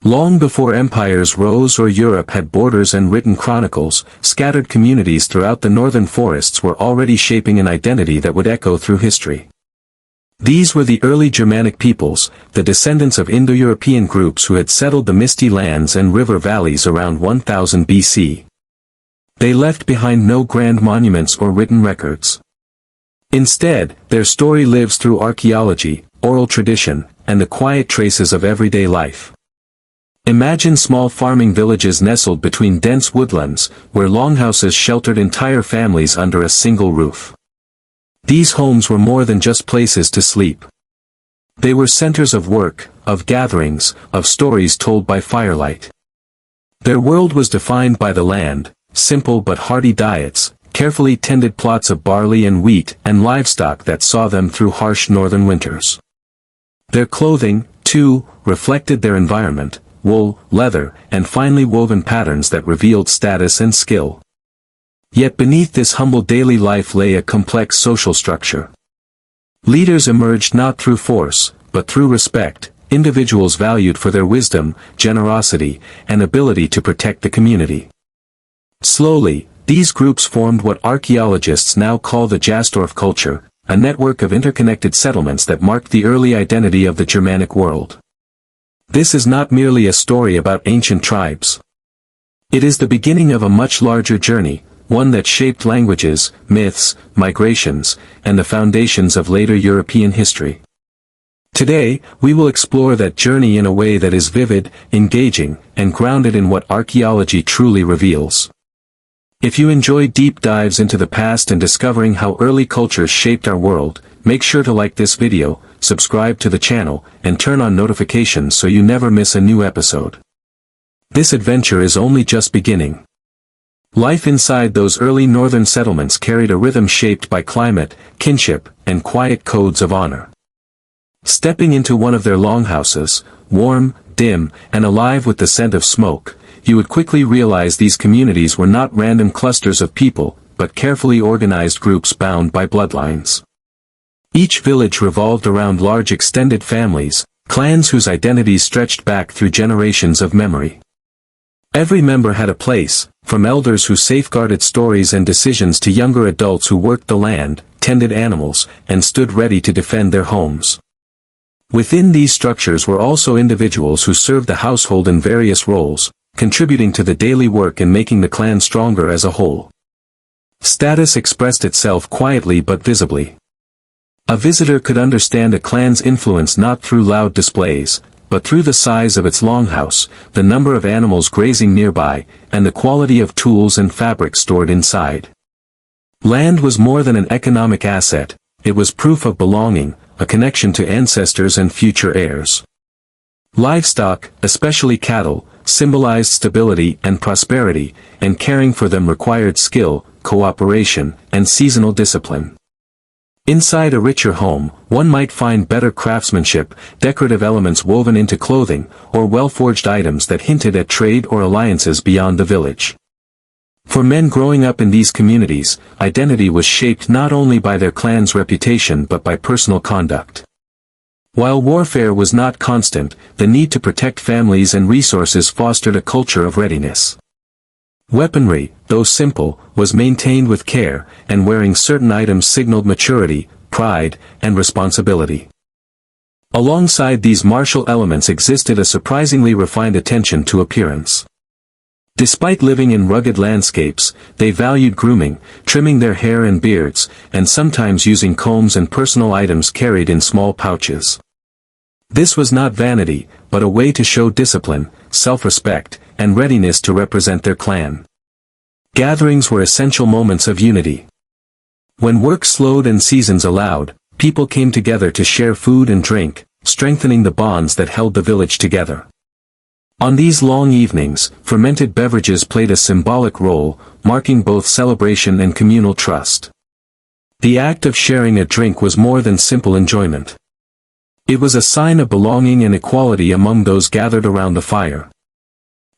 Long before empires rose or Europe had borders and written chronicles, scattered communities throughout the northern forests were already shaping an identity that would echo through history. These were the early Germanic peoples, the descendants of Indo-European groups who had settled the misty lands and river valleys around 1000 BC. They left behind no grand monuments or written records. Instead, their story lives through archaeology, oral tradition, and the quiet traces of everyday life. Imagine small farming villages nestled between dense woodlands, where longhouses sheltered entire families under a single roof. These homes were more than just places to sleep. They were centers of work, of gatherings, of stories told by firelight. Their world was defined by the land, simple but hearty diets, carefully tended plots of barley and wheat, and livestock that saw them through harsh northern winters. Their clothing, too, reflected their environment: wool, leather, and finely woven patterns that revealed status and skill. Yet beneath this humble daily life lay a complex social structure. Leaders emerged not through force, but through respect, individuals valued for their wisdom, generosity, and ability to protect the community. Slowly, these groups formed what archaeologists now call the Jastorf culture, a network of interconnected settlements that marked the early identity of the Germanic world. This is not merely a story about ancient tribes. It is the beginning of a much larger journey, one that shaped languages, myths, migrations, and the foundations of later European history. Today, we will explore that journey in a way that is vivid, engaging, and grounded in what archaeology truly reveals. If you enjoy deep dives into the past and discovering how early cultures shaped our world, make sure to like this video, subscribe to the channel, and turn on notifications so you never miss a new episode. This adventure is only just beginning. Life inside those early northern settlements carried a rhythm shaped by climate, kinship, and quiet codes of honor. Stepping into one of their longhouses, warm, dim, and alive with the scent of smoke, you would quickly realize these communities were not random clusters of people, but carefully organized groups bound by bloodlines. Each village revolved around large extended families, clans whose identities stretched back through generations of memory. Every member had a place, from elders who safeguarded stories and decisions to younger adults who worked the land, tended animals, and stood ready to defend their homes. Within these structures were also individuals who served the household in various roles, contributing to the daily work and making the clan stronger as a whole. Status expressed itself quietly but visibly. A visitor could understand a clan's influence not through loud displays, but through the size of its longhouse, the number of animals grazing nearby, and the quality of tools and fabric stored inside. Land was more than an economic asset, it was proof of belonging, a connection to ancestors and future heirs. Livestock, especially cattle, symbolized stability and prosperity, and caring for them required skill, cooperation, and seasonal discipline. Inside a richer home, one might find better craftsmanship, decorative elements woven into clothing, or well-forged items that hinted at trade or alliances beyond the village. For men growing up in these communities, identity was shaped not only by their clan's reputation but by personal conduct. While warfare was not constant, the need to protect families and resources fostered a culture of readiness. Weaponry, though simple, was maintained with care, and wearing certain items signaled maturity, pride, and responsibility. Alongside these martial elements existed a surprisingly refined attention to appearance. Despite living in rugged landscapes, they valued grooming, trimming their hair and beards, and sometimes using combs and personal items carried in small pouches. This was not vanity, but a way to show discipline, self-respect, and readiness to represent their clan. Gatherings were essential moments of unity. When work slowed and seasons allowed, people came together to share food and drink, strengthening the bonds that held the village together. On these long evenings, fermented beverages played a symbolic role, marking both celebration and communal trust. The act of sharing a drink was more than simple enjoyment. It was a sign of belonging and equality among those gathered around the fire.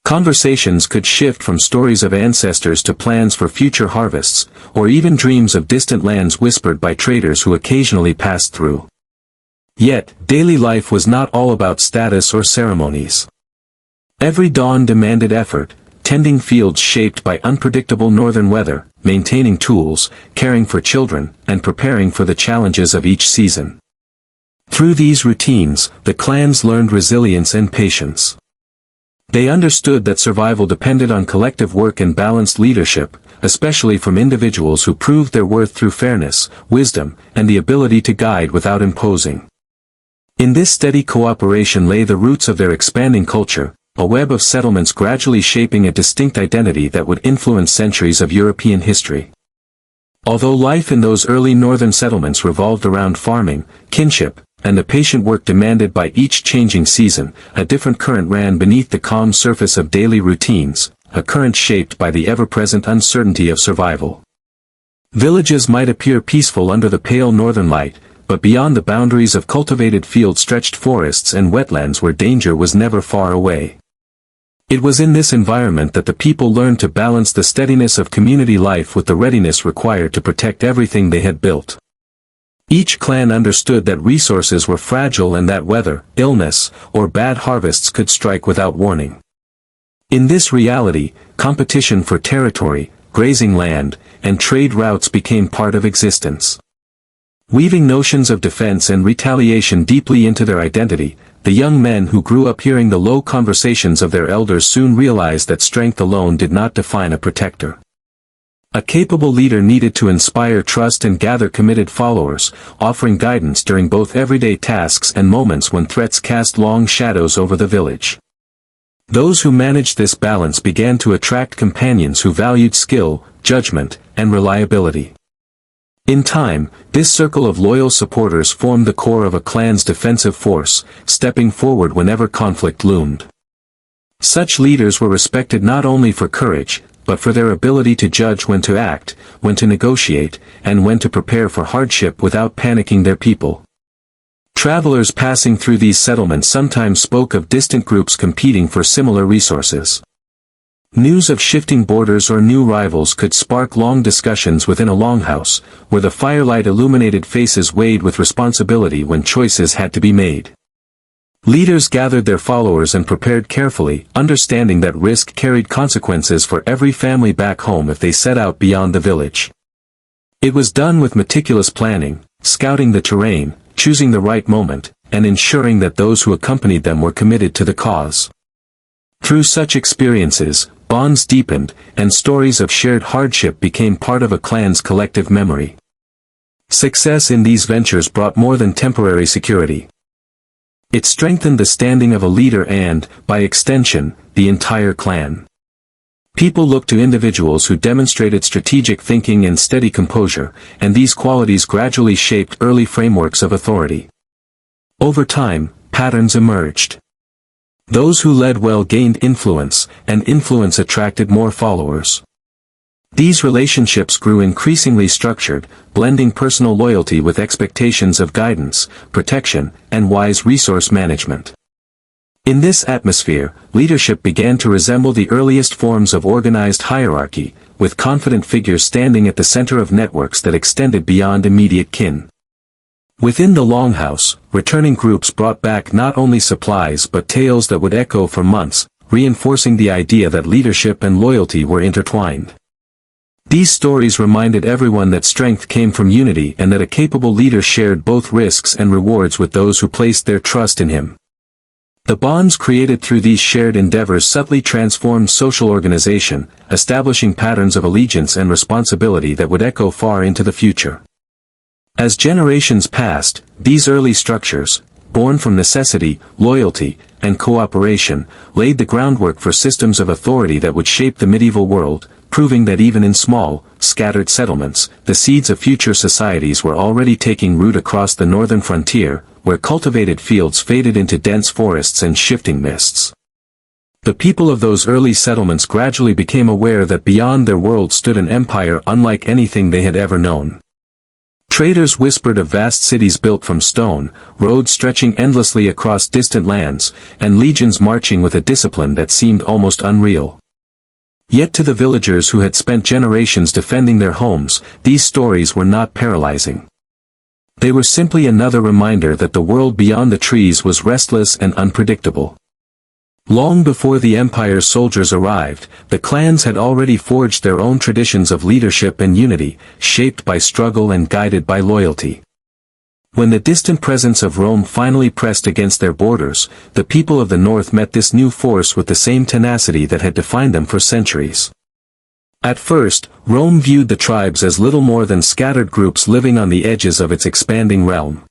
Conversations could shift from stories of ancestors to plans for future harvests, or even dreams of distant lands whispered by traders who occasionally passed through. Yet, daily life was not all about status or ceremonies. Every dawn demanded effort, tending fields shaped by unpredictable northern weather, maintaining tools, caring for children, and preparing for the challenges of each season. Through these routines, the clans learned resilience and patience. They understood that survival depended on collective work and balanced leadership, especially from individuals who proved their worth through fairness, wisdom, and the ability to guide without imposing. In this steady cooperation lay the roots of their expanding culture, a web of settlements gradually shaping a distinct identity that would influence centuries of European history. Although life in those early northern settlements revolved around farming, kinship, and the patient work demanded by each changing season, a different current ran beneath the calm surface of daily routines, a current shaped by the ever-present uncertainty of survival. Villages might appear peaceful under the pale northern light, but beyond the boundaries of cultivated fields stretched forests and wetlands where danger was never far away. It was in this environment that the people learned to balance the steadiness of community life with the readiness required to protect everything they had built. Each clan understood that resources were fragile and that weather, illness, or bad harvests could strike without warning. In this reality, competition for territory, grazing land, and trade routes became part of existence. Weaving notions of defense and retaliation deeply into their identity, the young men who grew up hearing the low conversations of their elders soon realized that strength alone did not define a protector. A capable leader needed to inspire trust and gather committed followers, offering guidance during both everyday tasks and moments when threats cast long shadows over the village. Those who managed this balance began to attract companions who valued skill, judgment, and reliability. In time, this circle of loyal supporters formed the core of a clan's defensive force, stepping forward whenever conflict loomed. Such leaders were respected not only for courage, but for their ability to judge when to act, when to negotiate, and when to prepare for hardship without panicking their people. Travelers passing through these settlements sometimes spoke of distant groups competing for similar resources. News of shifting borders or new rivals could spark long discussions within a longhouse, where the firelight illuminated faces weighed with responsibility when choices had to be made. Leaders gathered their followers and prepared carefully, understanding that risk carried consequences for every family back home if they set out beyond the village. It was done with meticulous planning, scouting the terrain, choosing the right moment, and ensuring that those who accompanied them were committed to the cause. Through such experiences, bonds deepened, and stories of shared hardship became part of a clan's collective memory. Success in these ventures brought more than temporary security. It strengthened the standing of a leader and, by extension, the entire clan. People looked to individuals who demonstrated strategic thinking and steady composure, and these qualities gradually shaped early frameworks of authority. Over time, patterns emerged. Those who led well gained influence, and influence attracted more followers. These relationships grew increasingly structured, blending personal loyalty with expectations of guidance, protection, and wise resource management. In this atmosphere, leadership began to resemble the earliest forms of organized hierarchy, with confident figures standing at the center of networks that extended beyond immediate kin. Within the longhouse, returning groups brought back not only supplies but tales that would echo for months, reinforcing the idea that leadership and loyalty were intertwined. These stories reminded everyone that strength came from unity and that a capable leader shared both risks and rewards with those who placed their trust in him. The bonds created through these shared endeavors subtly transformed social organization, establishing patterns of allegiance and responsibility that would echo far into the future. As generations passed, these early structures, born from necessity, loyalty, and cooperation, laid the groundwork for systems of authority that would shape the medieval world, proving that even in small, scattered settlements, the seeds of future societies were already taking root across the northern frontier, where cultivated fields faded into dense forests and shifting mists. The people of those early settlements gradually became aware that beyond their world stood an empire unlike anything they had ever known. Traders whispered of vast cities built from stone, roads stretching endlessly across distant lands, and legions marching with a discipline that seemed almost unreal. Yet to the villagers who had spent generations defending their homes, these stories were not paralyzing. They were simply another reminder that the world beyond the trees was restless and unpredictable. Long before the empire's soldiers arrived, the clans had already forged their own traditions of leadership and unity, shaped by struggle and guided by loyalty. When the distant presence of Rome finally pressed against their borders, the people of the north met this new force with the same tenacity that had defined them for centuries. At first, Rome viewed the tribes as little more than scattered groups living on the edges of its expanding realm.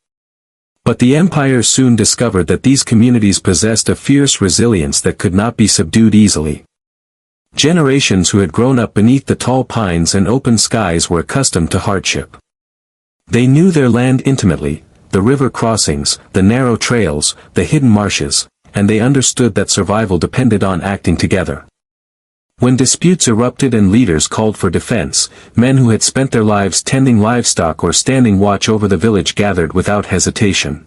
But the empire soon discovered that these communities possessed a fierce resilience that could not be subdued easily. Generations who had grown up beneath the tall pines and open skies were accustomed to hardship. They knew their land intimately, the river crossings, the narrow trails, the hidden marshes, and they understood that survival depended on acting together. When disputes erupted and leaders called for defense, men who had spent their lives tending livestock or standing watch over the village gathered without hesitation.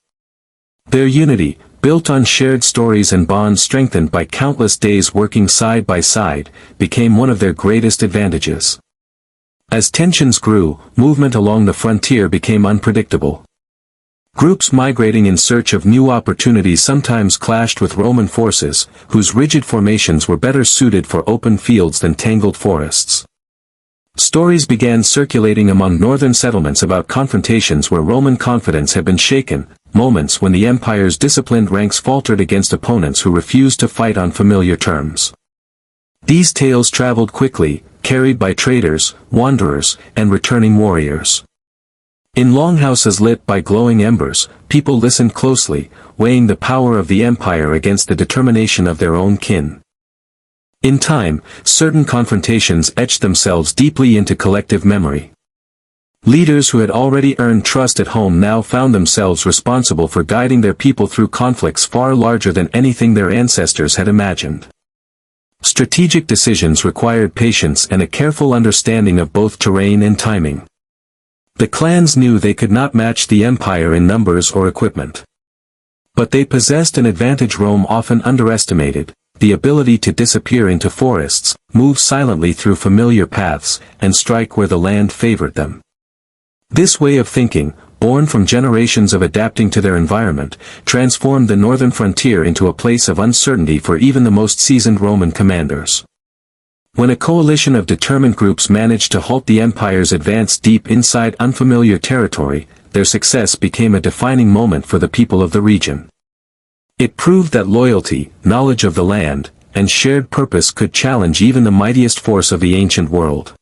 Their unity, built on shared stories and bonds strengthened by countless days working side by side, became one of their greatest advantages. As tensions grew, movement along the frontier became unpredictable. Groups migrating in search of new opportunities sometimes clashed with Roman forces, whose rigid formations were better suited for open fields than tangled forests. Stories began circulating among northern settlements about confrontations where Roman confidence had been shaken, moments when the empire's disciplined ranks faltered against opponents who refused to fight on familiar terms. These tales traveled quickly, carried by traders, wanderers, and returning warriors. In longhouses lit by glowing embers, people listened closely, weighing the power of the empire against the determination of their own kin. In time, certain confrontations etched themselves deeply into collective memory. Leaders who had already earned trust at home now found themselves responsible for guiding their people through conflicts far larger than anything their ancestors had imagined. Strategic decisions required patience and a careful understanding of both terrain and timing. The clans knew they could not match the empire in numbers or equipment. But they possessed an advantage Rome often underestimated, the ability to disappear into forests, move silently through familiar paths, and strike where the land favored them. This way of thinking, born from generations of adapting to their environment, transformed the northern frontier into a place of uncertainty for even the most seasoned Roman commanders. When a coalition of determined groups managed to halt the empire's advance deep inside unfamiliar territory, their success became a defining moment for the people of the region. It proved that loyalty, knowledge of the land, and shared purpose could challenge even the mightiest force of the ancient world.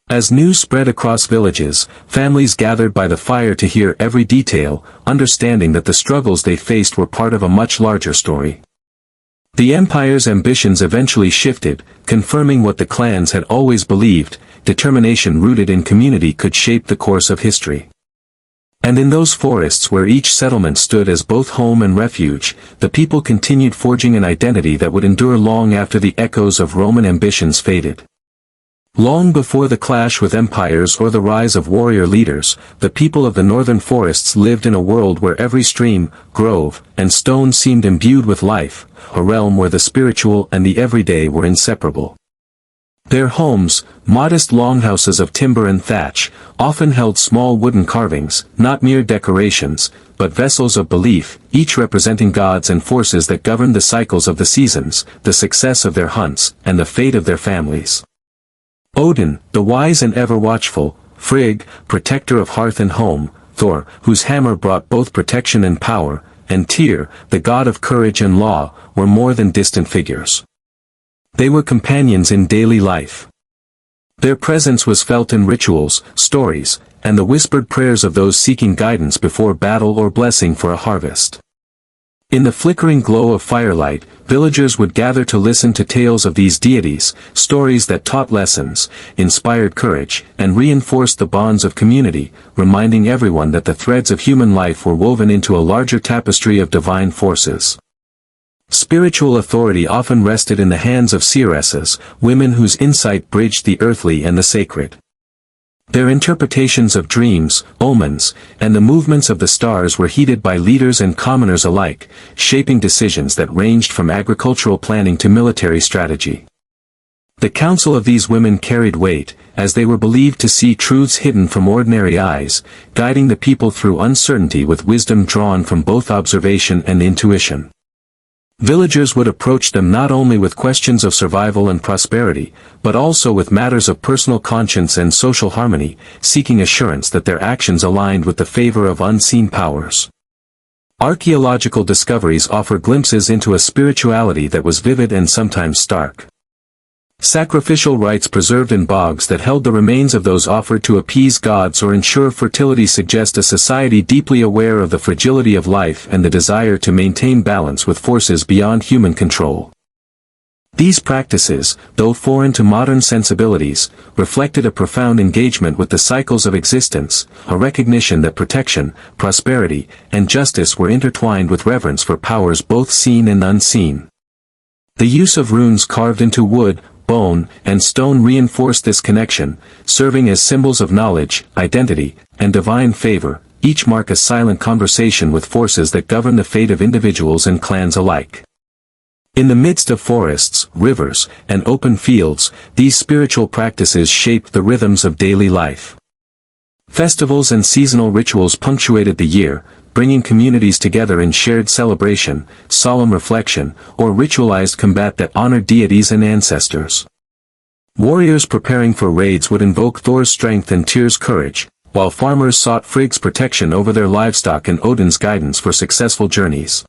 As news spread across villages, families gathered by the fire to hear every detail, understanding that the struggles they faced were part of a much larger story. The empire's ambitions eventually shifted, confirming what the clans had always believed: determination rooted in community could shape the course of history. And in those forests where each settlement stood as both home and refuge, the people continued forging an identity that would endure long after the echoes of Roman ambitions faded. Long before the clash with empires or the rise of warrior leaders, the people of the northern forests lived in a world where every stream, grove, and stone seemed imbued with life, a realm where the spiritual and the everyday were inseparable. Their homes, modest longhouses of timber and thatch, often held small wooden carvings, not mere decorations, but vessels of belief, each representing gods and forces that governed the cycles of the seasons, the success of their hunts, and the fate of their families. Odin, the wise and ever-watchful; Frigg, protector of hearth and home; Thor, whose hammer brought both protection and power; and Tyr, the god of courage and law, were more than distant figures. They were companions in daily life. Their presence was felt in rituals, stories, and the whispered prayers of those seeking guidance before battle or blessing for a harvest. In the flickering glow of firelight, villagers would gather to listen to tales of these deities, stories that taught lessons, inspired courage, and reinforced the bonds of community, reminding everyone that the threads of human life were woven into a larger tapestry of divine forces. Spiritual authority often rested in the hands of seeresses, women whose insight bridged the earthly and the sacred. Their interpretations of dreams, omens, and the movements of the stars were heeded by leaders and commoners alike, shaping decisions that ranged from agricultural planning to military strategy. The counsel of these women carried weight, as they were believed to see truths hidden from ordinary eyes, guiding the people through uncertainty with wisdom drawn from both observation and intuition. Villagers would approach them not only with questions of survival and prosperity, but also with matters of personal conscience and social harmony, seeking assurance that their actions aligned with the favor of unseen powers. Archaeological discoveries offer glimpses into a spirituality that was vivid and sometimes stark. Sacrificial rites preserved in bogs that held the remains of those offered to appease gods or ensure fertility suggest a society deeply aware of the fragility of life and the desire to maintain balance with forces beyond human control. These practices, though foreign to modern sensibilities, reflected a profound engagement with the cycles of existence, a recognition that protection, prosperity, and justice were intertwined with reverence for powers both seen and unseen. The use of runes carved into wood, bone, and stone reinforced this connection, serving as symbols of knowledge, identity, and divine favor, each mark a silent conversation with forces that govern the fate of individuals and clans alike. In the midst of forests, rivers, and open fields, these spiritual practices shaped the rhythms of daily life. Festivals and seasonal rituals punctuated the year, bringing communities together in shared celebration, solemn reflection, or ritualized combat that honored deities and ancestors. Warriors preparing for raids would invoke Thor's strength and Tyr's courage, while farmers sought Frigg's protection over their livestock and Odin's guidance for successful journeys.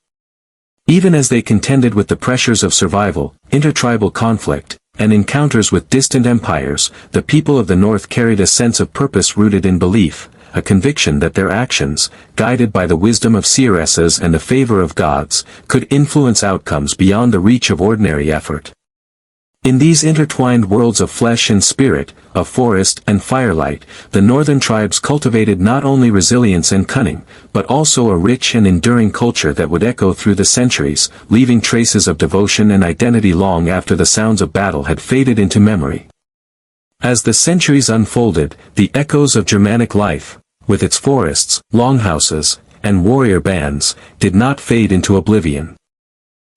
Even as they contended with the pressures of survival, intertribal conflict, and encounters with distant empires, the people of the North carried a sense of purpose rooted in belief, a conviction that their actions, guided by the wisdom of seeresses and the favor of gods, could influence outcomes beyond the reach of ordinary effort. In these intertwined worlds of flesh and spirit, of forest and firelight, the northern tribes cultivated not only resilience and cunning, but also a rich and enduring culture that would echo through the centuries, leaving traces of devotion and identity long after the sounds of battle had faded into memory. As the centuries unfolded, the echoes of Germanic life, with its forests, longhouses, and warrior bands, did not fade into oblivion.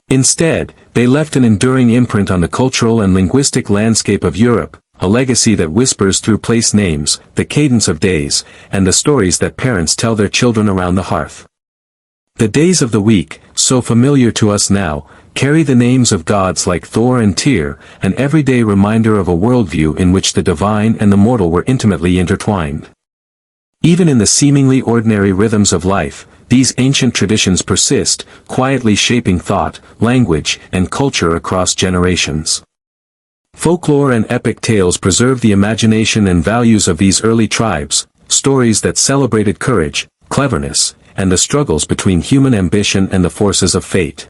Instead, they left an enduring imprint on the cultural and linguistic landscape of Europe, a legacy that whispers through place names, the cadence of days, and the stories that parents tell their children around the hearth. The days of the week, so familiar to us now, carry the names of gods like Thor and Tyr, an everyday reminder of a worldview in which the divine and the mortal were intimately intertwined. Even in the seemingly ordinary rhythms of life, these ancient traditions persist, quietly shaping thought, language, and culture across generations. Folklore and epic tales preserve the imagination and values of these early tribes, stories that celebrated courage, cleverness, and the struggles between human ambition and the forces of fate.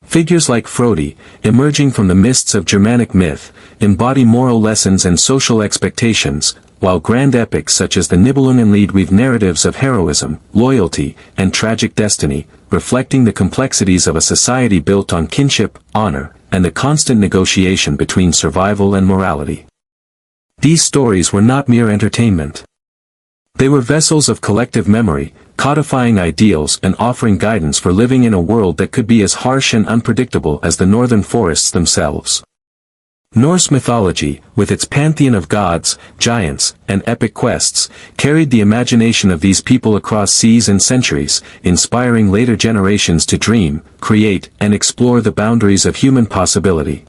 Figures like Frodi, emerging from the mists of Germanic myth, embody moral lessons and social expectations, while grand epics such as the Nibelungenlied weave narratives of heroism, loyalty, and tragic destiny, reflecting the complexities of a society built on kinship, honor, and the constant negotiation between survival and morality. These stories were not mere entertainment. They were vessels of collective memory, codifying ideals and offering guidance for living in a world that could be as harsh and unpredictable as the northern forests themselves. Norse mythology, with its pantheon of gods, giants, and epic quests, carried the imagination of these people across seas and centuries, inspiring later generations to dream, create, and explore the boundaries of human possibility.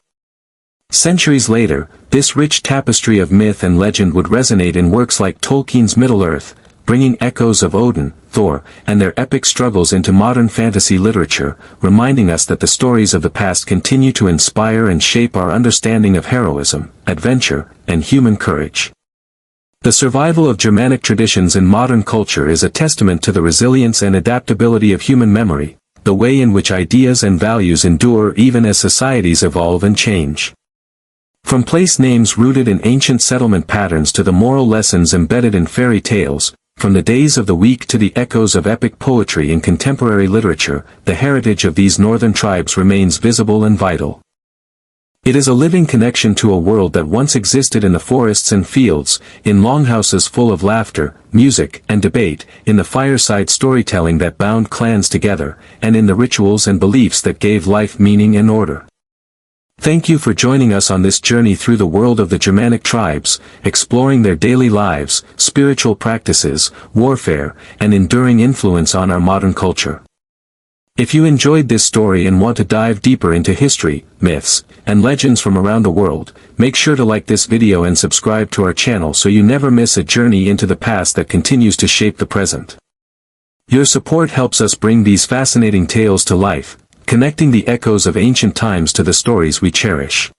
Centuries later, this rich tapestry of myth and legend would resonate in works like Tolkien's Middle-earth, bringing echoes of Odin, Thor, and their epic struggles into modern fantasy literature, reminding us that the stories of the past continue to inspire and shape our understanding of heroism, adventure, and human courage. The survival of Germanic traditions in modern culture is a testament to the resilience and adaptability of human memory, the way in which ideas and values endure even as societies evolve and change. From place names rooted in ancient settlement patterns to the moral lessons embedded in fairy tales, from the days of the week to the echoes of epic poetry in contemporary literature, the heritage of these northern tribes remains visible and vital. It is a living connection to a world that once existed in the forests and fields, in longhouses full of laughter, music, and debate, in the fireside storytelling that bound clans together, and in the rituals and beliefs that gave life meaning and order. Thank you for joining us on this journey through the world of the Germanic tribes, exploring their daily lives, spiritual practices, warfare, and enduring influence on our modern culture. If you enjoyed this story and want to dive deeper into history, myths, and legends from around the world, make sure to like this video and subscribe to our channel so you never miss a journey into the past that continues to shape the present. Your support helps us bring these fascinating tales to life, connecting the echoes of ancient times to the stories we cherish.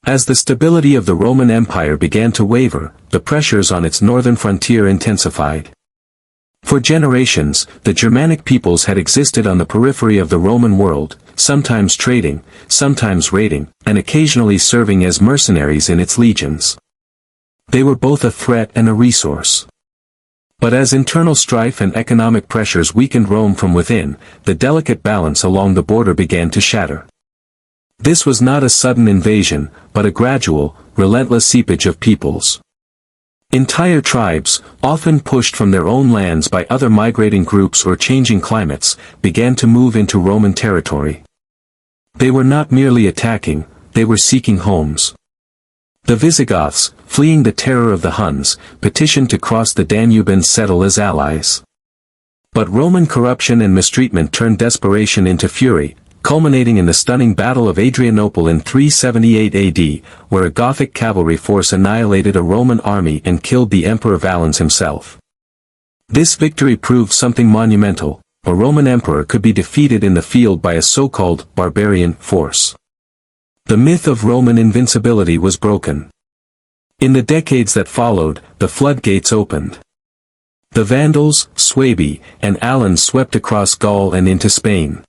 As the stability of the Roman Empire began to waver, the pressures on its northern frontier intensified. For generations, the Germanic peoples had existed on the periphery of the Roman world, sometimes trading, sometimes raiding, and occasionally serving as mercenaries in its legions. They were both a threat and a resource. But as internal strife and economic pressures weakened Rome from within, the delicate balance along the border began to shatter. This was not a sudden invasion, but a gradual, relentless seepage of peoples. Entire tribes, often pushed from their own lands by other migrating groups or changing climates, began to move into Roman territory. They were not merely attacking, they were seeking homes. The Visigoths, fleeing the terror of the Huns, petitioned to cross the Danube and settle as allies. But Roman corruption and mistreatment turned desperation into fury, culminating in the stunning Battle of Adrianople in 378 AD, where a Gothic cavalry force annihilated a Roman army and killed the Emperor Valens himself. This victory proved something monumental: a Roman emperor could be defeated in the field by a so-called barbarian force. The myth of Roman invincibility was broken. In the decades that followed, the floodgates opened. The Vandals, Suebi, and Alans swept across Gaul and into Spain.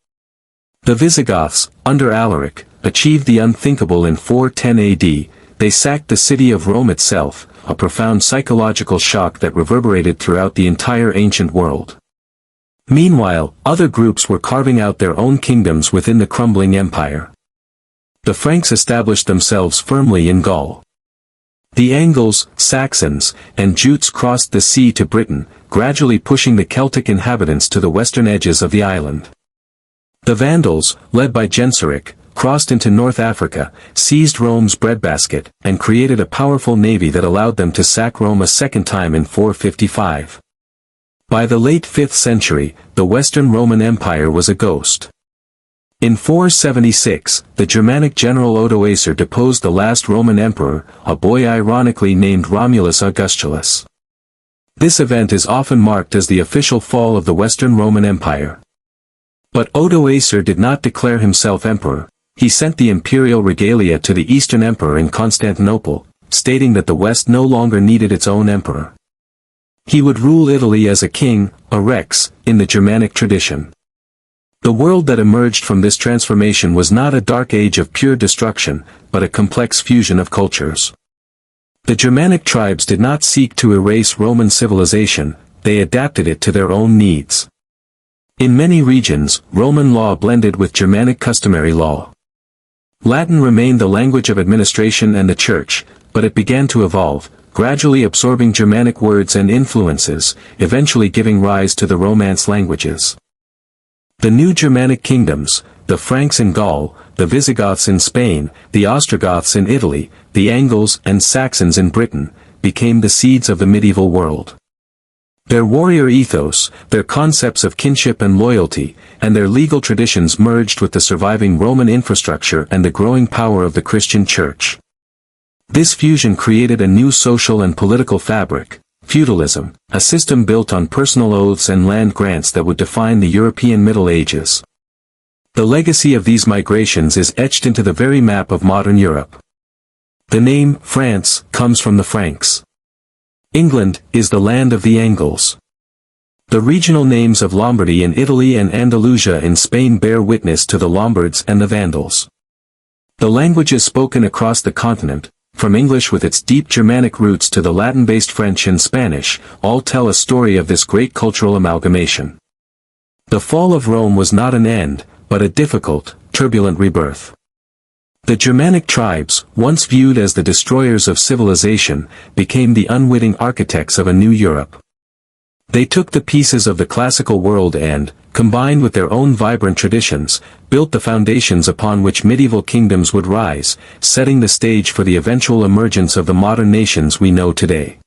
The Visigoths, under Alaric, achieved the unthinkable in 410 AD, they sacked the city of Rome itself, a profound psychological shock that reverberated throughout the entire ancient world. Meanwhile, other groups were carving out their own kingdoms within the crumbling empire. The Franks established themselves firmly in Gaul. The Angles, Saxons, and Jutes crossed the sea to Britain, gradually pushing the Celtic inhabitants to the western edges of the island. The Vandals, led by Genseric, crossed into North Africa, seized Rome's breadbasket, and created a powerful navy that allowed them to sack Rome a second time in 455. By the late 5th century, the Western Roman Empire was a ghost. In 476, the Germanic general Odoacer deposed the last Roman emperor, a boy ironically named Romulus Augustulus. This event is often marked as the official fall of the Western Roman Empire. But Odoacer did not declare himself emperor. He sent the imperial regalia to the Eastern Emperor in Constantinople, stating that the West no longer needed its own emperor. He would rule Italy as a king, a rex, in the Germanic tradition. The world that emerged from this transformation was not a dark age of pure destruction, but a complex fusion of cultures. The Germanic tribes did not seek to erase Roman civilization, they adapted it to their own needs. In many regions, Roman law blended with Germanic customary law. Latin remained the language of administration and the church, but it began to evolve, gradually absorbing Germanic words and influences, eventually giving rise to the Romance languages. The new Germanic kingdoms, the Franks in Gaul, the Visigoths in Spain, the Ostrogoths in Italy, the Angles and Saxons in Britain, became the seeds of the medieval world. Their warrior ethos, their concepts of kinship and loyalty, and their legal traditions merged with the surviving Roman infrastructure and the growing power of the Christian Church. This fusion created a new social and political fabric, feudalism, a system built on personal oaths and land grants that would define the European Middle Ages. The legacy of these migrations is etched into the very map of modern Europe. The name France comes from the Franks. England is the land of the Angles. The regional names of Lombardy in Italy and Andalusia in Spain bear witness to the Lombards and the Vandals. The languages spoken across the continent, from English with its deep Germanic roots to the Latin-based French and Spanish, all tell a story of this great cultural amalgamation. The fall of Rome was not an end, but a difficult, turbulent rebirth. The Germanic tribes, once viewed as the destroyers of civilization, became the unwitting architects of a new Europe. They took the pieces of the classical world and, combined with their own vibrant traditions, built the foundations upon which medieval kingdoms would rise, setting the stage for the eventual emergence of the modern nations we know today.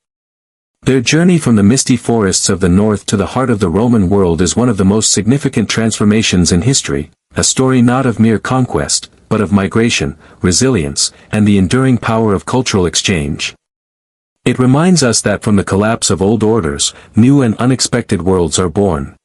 Their journey from the misty forests of the north to the heart of the Roman world is one of the most significant transformations in history, a story not of mere conquest, but of migration, resilience, and the enduring power of cultural exchange. It reminds us that from the collapse of old orders, new and unexpected worlds are born.